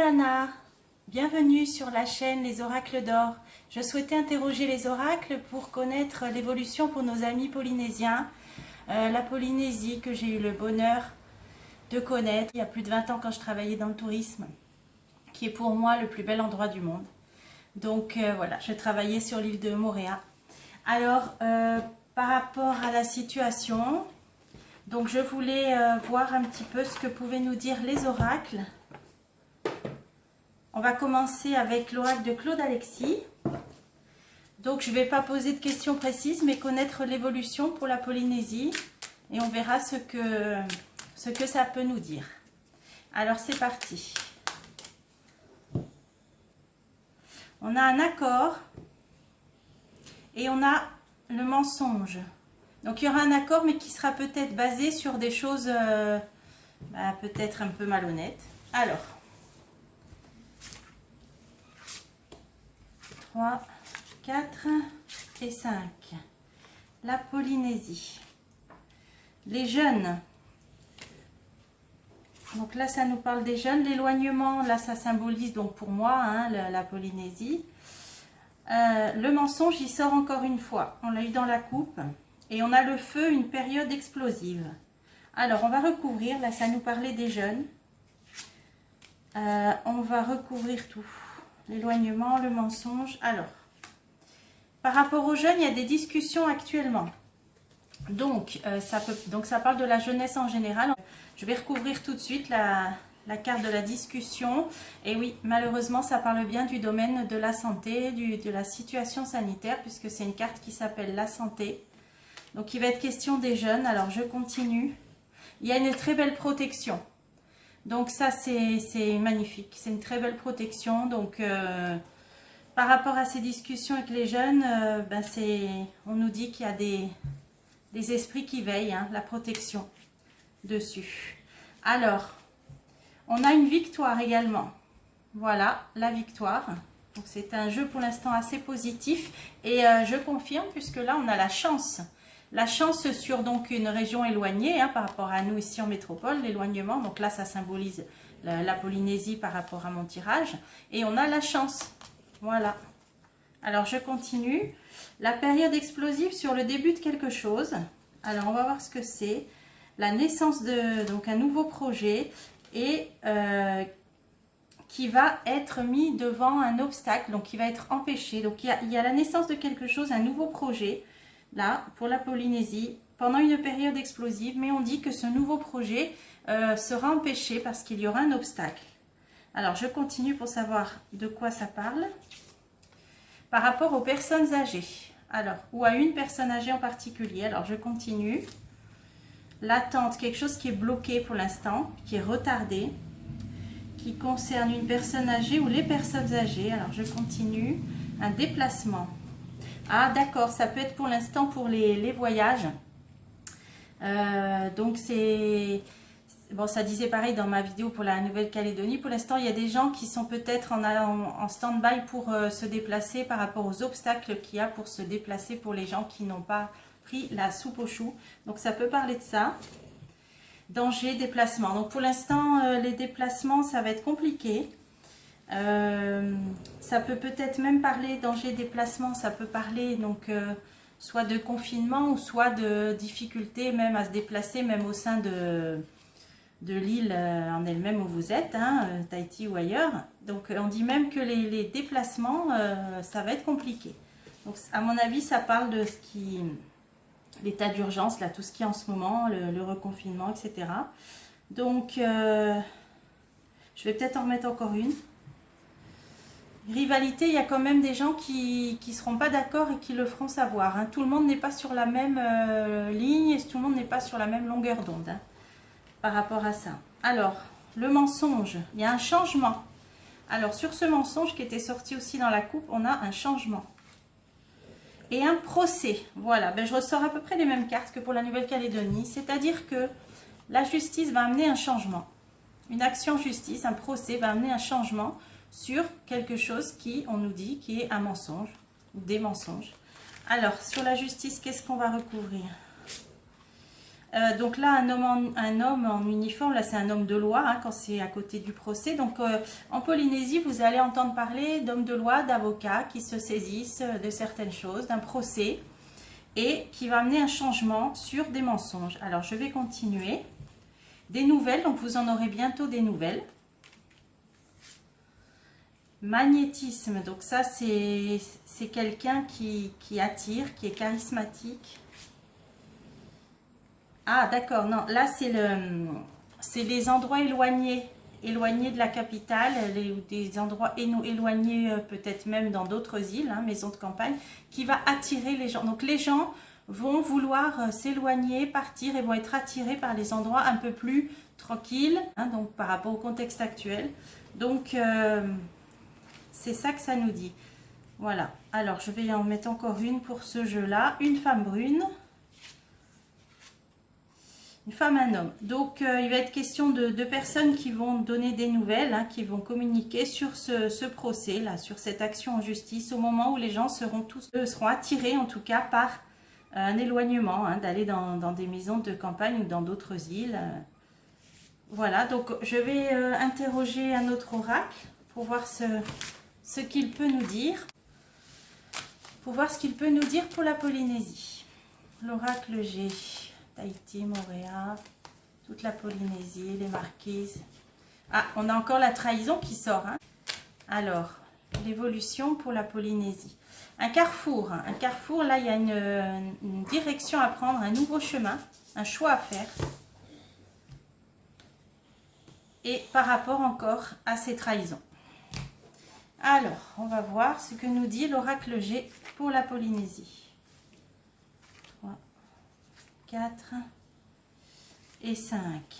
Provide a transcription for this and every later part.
Anna, bienvenue sur la chaîne Les Oracles d'Or. Je souhaitais interroger les oracles pour connaître l'évolution pour nos amis polynésiens. La Polynésie que j'ai eu le bonheur de connaître il y a plus de 20 ans quand je travaillais dans le tourisme, qui est pour moi le plus bel endroit du monde. Donc voilà, je travaillais sur l'île de Moorea. Alors, par rapport à la situation, donc je voulais voir un petit peu ce que pouvaient nous dire les oracles. On va commencer avec l'oracle de Claude Alexis. Donc je ne vais pas poser de questions précises, mais connaître l'évolution pour la Polynésie. Et on verra ce que ça peut nous dire. Alors c'est parti. On a un accord et on a le mensonge. Donc il y aura un accord, mais qui sera peut-être basé sur des choses peut-être un peu malhonnêtes. Alors, 3, 4 et 5. La Polynésie. Les jeunes. Donc là, ça nous parle des jeunes. L'éloignement, là, ça symbolise donc pour moi la Polynésie. Le mensonge, il sort encore une fois. On l'a eu dans la coupe. Et on a le feu, une période explosive. Alors, on va recouvrir. Là, ça nous parlait des jeunes. On va recouvrir tout. L'éloignement, le mensonge. Alors, par rapport aux jeunes, il y a des discussions actuellement. Donc, ça parle de la jeunesse en général. Je vais recouvrir tout de suite la carte de la discussion. Et oui, malheureusement, ça parle bien du domaine de la santé, de la situation sanitaire, puisque c'est une carte qui s'appelle la santé. Donc, il va être question des jeunes. Alors, je continue. Il y a une très belle protection. Donc ça, c'est magnifique. C'est une très belle protection. Donc, par rapport à ces discussions avec les jeunes, on nous dit qu'il y a des esprits qui veillent, la protection dessus. Alors, on a une victoire également. Voilà, la victoire. Donc c'est un jeu pour l'instant assez positif. Et je confirme, puisque là, on a la chance. La chance sur donc une région éloignée par rapport à nous ici en métropole, l'éloignement. Donc là, ça symbolise la Polynésie par rapport à mon tirage. Et on a la chance. Voilà. Alors, je continue. La période explosive sur le début de quelque chose. Alors, on va voir ce que c'est. La naissance de donc un nouveau projet et qui va être mis devant un obstacle, donc qui va être empêché. Donc, il y a la naissance de quelque chose, un nouveau projet. Là, pour la Polynésie, pendant une période explosive, mais on dit que ce nouveau projet sera empêché parce qu'il y aura un obstacle. Alors, je continue pour savoir de quoi ça parle. Par rapport aux personnes âgées, alors, ou à une personne âgée en particulier. Alors, je continue. L'attente, quelque chose qui est bloqué pour l'instant, qui est retardé, qui concerne une personne âgée ou les personnes âgées. Alors, je continue. Un déplacement. Ah d'accord, ça peut être pour l'instant pour les voyages. Donc c'est... Bon, ça disait pareil dans ma vidéo pour la Nouvelle-Calédonie. Pour l'instant, il y a des gens qui sont peut-être en stand-by pour se déplacer par rapport aux obstacles qu'il y a pour se déplacer pour les gens qui n'ont pas pris la soupe aux choux. Donc ça peut parler de ça. Danger, déplacement. Donc pour l'instant, les déplacements, ça va être compliqué. Ça peut peut-être même parler danger déplacement, ça peut parler donc soit de confinement ou soit de difficulté même à se déplacer même au sein de l'île en elle-même où vous êtes, Tahiti ou ailleurs. Donc on dit même que les déplacements, ça va être compliqué. Donc à mon avis, ça parle de l'état d'urgence, là, tout ce qui est en ce moment, le reconfinement, etc. Donc je vais peut-être en remettre encore une. Rivalité, il y a quand même des gens qui ne seront pas d'accord et qui le feront savoir. Tout le monde n'est pas sur la même ligne et tout le monde n'est pas sur la même longueur d'onde par rapport à ça. Alors, le mensonge, il y a un changement. Alors, sur ce mensonge qui était sorti aussi dans la coupe, on a un changement. Et un procès. Voilà, je ressors à peu près les mêmes cartes que pour la Nouvelle-Calédonie. C'est-à-dire que la justice va amener un changement. Une action justice, un procès va amener un changement sur quelque chose qui, on nous dit, qui est un mensonge ou des mensonges. Alors, sur la justice, qu'est-ce qu'on va recouvrir? Donc là, un homme en uniforme, là c'est un homme de loi hein, quand c'est à côté du procès. Donc en Polynésie, vous allez entendre parler d'hommes de loi, d'avocats qui se saisissent de certaines choses, d'un procès et qui va amener un changement sur des mensonges. Alors je vais continuer. Des nouvelles, donc vous en aurez bientôt des nouvelles. Magnétisme, donc ça c'est quelqu'un qui attire, qui est charismatique. Ah d'accord, non, là c'est les endroits éloignés de la capitale, des endroits éloignés peut-être même dans d'autres îles, hein, maisons de campagne, qui va attirer les gens. Donc les gens vont vouloir s'éloigner, partir et vont être attirés par les endroits un peu plus tranquilles, hein, donc par rapport au contexte actuel. Donc c'est ça que ça nous dit. Voilà, alors je vais en mettre encore une pour ce jeu-là. Une femme brune. Une femme, un homme. Donc, il va être question de personnes qui vont donner des nouvelles, hein, qui vont communiquer sur ce procès, là, sur cette action en justice, au moment où les gens seront attirés, en tout cas, par un éloignement, hein, d'aller dans des maisons de campagne ou dans d'autres îles. Voilà, donc je vais interroger un autre oracle pour voir ce qu'il peut nous dire. Pour voir ce qu'il peut nous dire pour la Polynésie. L'oracle G. Tahiti, Moorea, toute la Polynésie, les Marquises. Ah, on a encore la trahison qui sort. Hein. Alors, l'évolution pour la Polynésie. Un carrefour. Un carrefour, là, il y a une direction à prendre, un nouveau chemin, un choix à faire. Et par rapport encore à ces trahisons. Alors, on va voir ce que nous dit l'oracle G pour la Polynésie. 4 et 5.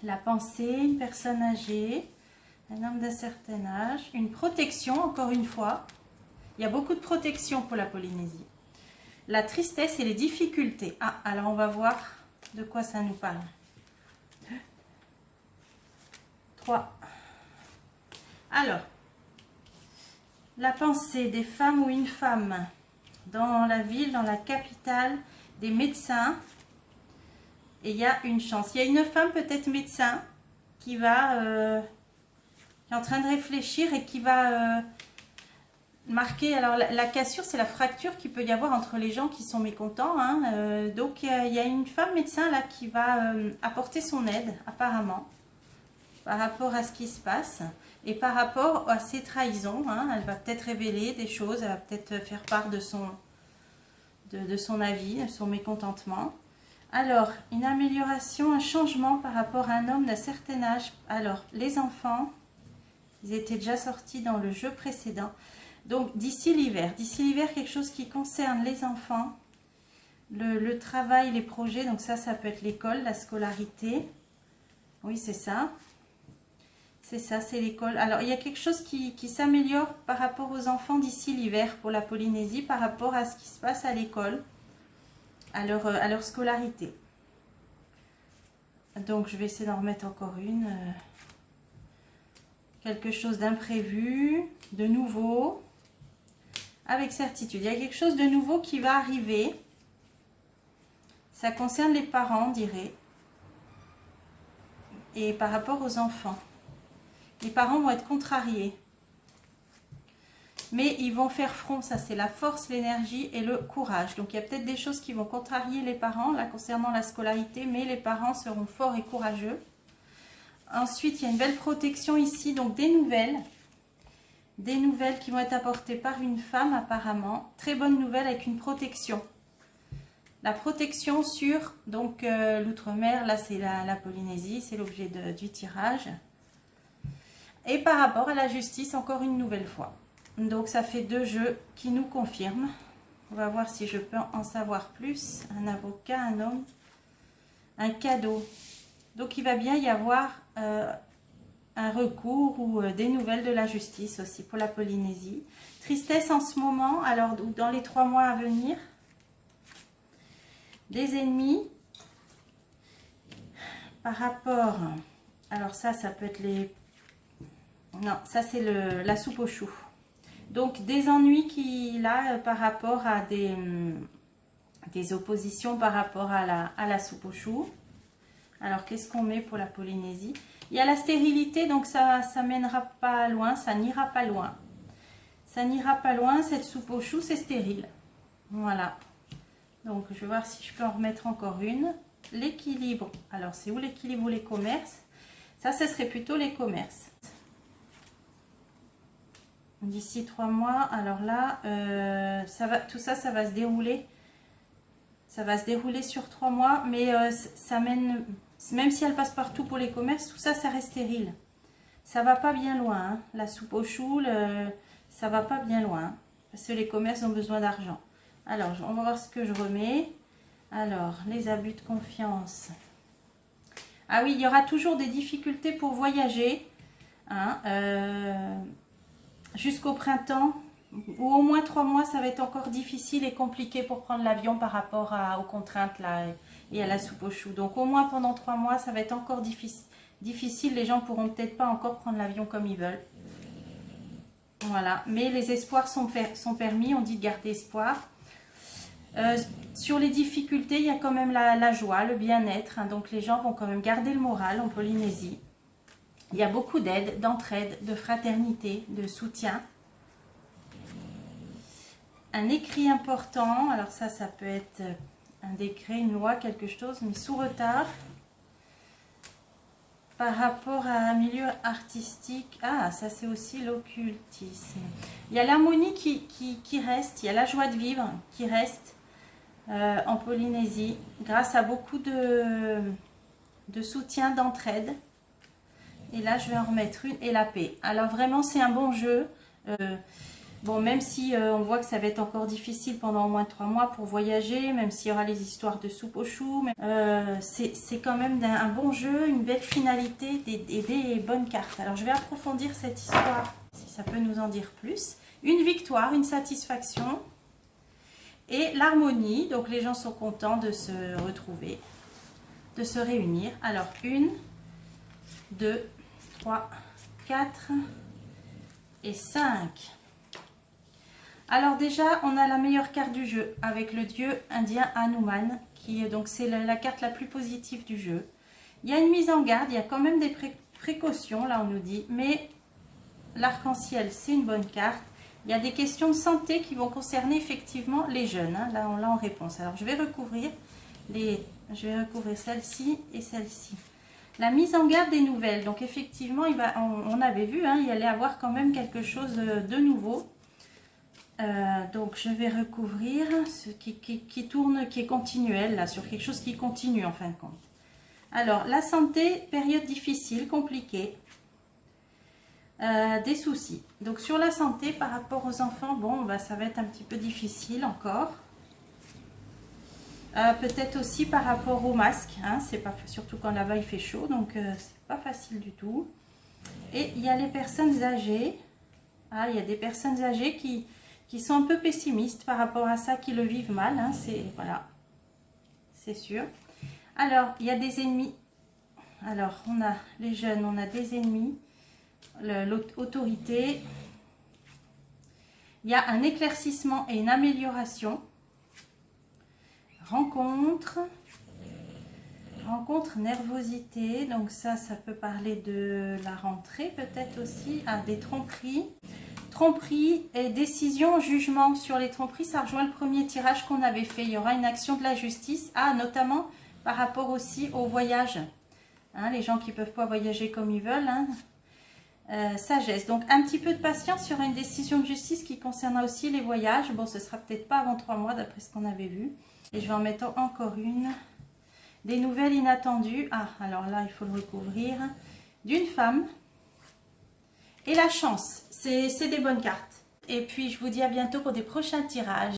La pensée, une personne âgée, un homme d'un certain âge, une protection, encore une fois. Il y a beaucoup de protection pour la Polynésie. La tristesse et les difficultés. Ah, alors on va voir de quoi ça nous parle. 2, 3. Alors, la pensée des femmes ou une femme dans la ville, dans la capitale, des médecins, et il y a une chance. Il y a une femme peut-être médecin qui va qui est en train de réfléchir et qui va marquer. Alors la cassure, c'est la fracture qu'il peut y avoir entre les gens qui sont mécontents. Hein, donc il y a une femme médecin là qui va apporter son aide apparemment par rapport à ce qui se passe et par rapport à ses trahisons. Hein, elle va peut-être révéler des choses, elle va peut-être faire part de son avis, de son mécontentement. Alors, une amélioration, un changement par rapport à un homme d'un certain âge. Alors, les enfants, ils étaient déjà sortis dans le jeu précédent. Donc, d'ici l'hiver, quelque chose qui concerne les enfants, le travail, les projets. Donc ça peut être l'école, la scolarité. Oui, c'est ça. C'est ça, c'est l'école. Alors, il y a quelque chose qui s'améliore par rapport aux enfants d'ici l'hiver pour la Polynésie, par rapport à ce qui se passe à l'école, à leur scolarité. Donc, je vais essayer d'en remettre encore une. Quelque chose d'imprévu, de nouveau, avec certitude. Il y a quelque chose de nouveau qui va arriver. Ça concerne les parents, on dirait. Et par rapport aux enfants. Les parents vont être contrariés. Mais ils vont faire front, ça c'est la force, l'énergie et le courage. Donc il y a peut-être des choses qui vont contrarier les parents, là concernant la scolarité, mais les parents seront forts et courageux. Ensuite, il y a une belle protection ici, donc des nouvelles qui vont être apportées par une femme apparemment. Très bonne nouvelle avec une protection. La protection sur donc l'outre-mer, là c'est la Polynésie, c'est l'objet du tirage. Et par rapport à la justice, encore une nouvelle fois. Donc ça fait 2 jeux qui nous confirment. On va voir si je peux en savoir plus. Un avocat, un homme, un cadeau. Donc il va bien y avoir un recours ou des nouvelles de la justice aussi pour la Polynésie. Tristesse en ce moment, alors dans les 3 mois à venir. Des ennemis. Par rapport, alors ça peut être les... Non, ça c'est la soupe aux choux. Donc des ennuis par rapport à des oppositions par rapport à la soupe aux choux. Alors, qu'est-ce qu'on met pour la Polynésie? Il y a la stérilité, donc ça mènera pas loin, ça n'ira pas loin. Ça n'ira pas loin, cette soupe aux choux, c'est stérile. Voilà. Donc, je vais voir si je peux en remettre encore une. L'équilibre. Alors, c'est où l'équilibre ou les commerces? Ça, ce serait plutôt les commerces. D'ici 3 mois, alors là, tout ça, ça va se dérouler. Ça va se dérouler sur 3 mois, mais ça mène, même si elle passe partout pour les commerces, tout ça, ça reste stérile. Ça va pas bien loin, hein. La soupe aux choux, ça va pas bien loin, hein, parce que les commerces ont besoin d'argent. Alors, on va voir ce que je remets. Alors, les abus de confiance. Ah oui, il y aura toujours des difficultés pour voyager, hein, jusqu'au printemps, ou au moins 3 mois, ça va être encore difficile et compliqué pour prendre l'avion par rapport aux contraintes là, et à la soupe aux choux. Donc au moins pendant 3 mois, ça va être encore difficile. Les gens pourront peut-être pas encore prendre l'avion comme ils veulent. Voilà, mais les espoirs sont permis, on dit de garder espoir. Sur les difficultés, il y a quand même la joie, le bien-être, hein, donc les gens vont quand même garder le moral en Polynésie. Il y a beaucoup d'aide, d'entraide, de fraternité, de soutien. Un écrit important, alors ça peut être un décret, une loi, quelque chose, mais sous retard. Par rapport à un milieu artistique, ah, ça c'est aussi l'occultisme. Il y a l'harmonie qui reste, il y a la joie de vivre qui reste en Polynésie, grâce à beaucoup de soutien, d'entraide. Et là, je vais en remettre une, et la paix. Alors vraiment, c'est un bon jeu. Bon, même si on voit que ça va être encore difficile pendant au moins 3 mois pour voyager, même s'il y aura les histoires de soupe aux choux, c'est quand même un bon jeu, une belle finalité et des bonnes cartes. Alors, je vais approfondir cette histoire, si ça peut nous en dire plus. Une victoire, une satisfaction et l'harmonie. Donc, les gens sont contents de se retrouver, de se réunir. Alors, 1, 2, 3, 4 et 5. Alors déjà, on a la meilleure carte du jeu avec le dieu indien Hanuman, donc c'est la carte la plus positive du jeu. Il y a une mise en garde, il y a quand même des précautions, là on nous dit, mais l'arc-en-ciel c'est une bonne carte. Il y a des questions de santé qui vont concerner effectivement les jeunes, hein, là en réponse. Alors je vais recouvrir celle-ci et celle-ci. La mise en garde des nouvelles, donc effectivement, on avait vu, hein, il allait avoir quand même quelque chose de nouveau. Donc je vais recouvrir ce qui tourne, qui est continuel, là, sur quelque chose qui continue en fin de compte. Alors, la santé, période difficile, compliquée, des soucis. Donc sur la santé, par rapport aux enfants, bon, ça va être un petit peu difficile encore. Peut-être aussi par rapport au masque, hein, c'est pas, surtout quand là-bas il fait chaud, donc c'est pas facile du tout. Et il y a les personnes âgées. Ah, il y a des personnes âgées qui sont un peu pessimistes par rapport à ça, qui le vivent mal, hein, voilà, c'est sûr. Alors, il y a des ennemis. Alors, on a les jeunes, on a des ennemis, l'autorité. Il y a un éclaircissement et une amélioration. Rencontre, nervosité, donc ça peut parler de la rentrée peut-être aussi, des tromperies. Tromperie et décision, jugement. Sur les tromperies, ça rejoint le premier tirage qu'on avait fait. Il y aura une action de la justice, notamment par rapport aussi au voyage. Hein, les gens qui ne peuvent pas voyager comme ils veulent. Hein. Sagesse. Donc, un petit peu de patience sur une décision de justice qui concernera aussi les voyages. Bon, ce sera peut-être pas avant 3 mois d'après ce qu'on avait vu. Et je vais en mettre encore une. Des nouvelles inattendues. Ah, alors là, il faut le recouvrir. D'une femme. Et la chance, c'est des bonnes cartes. Et puis, je vous dis à bientôt pour des prochains tirages.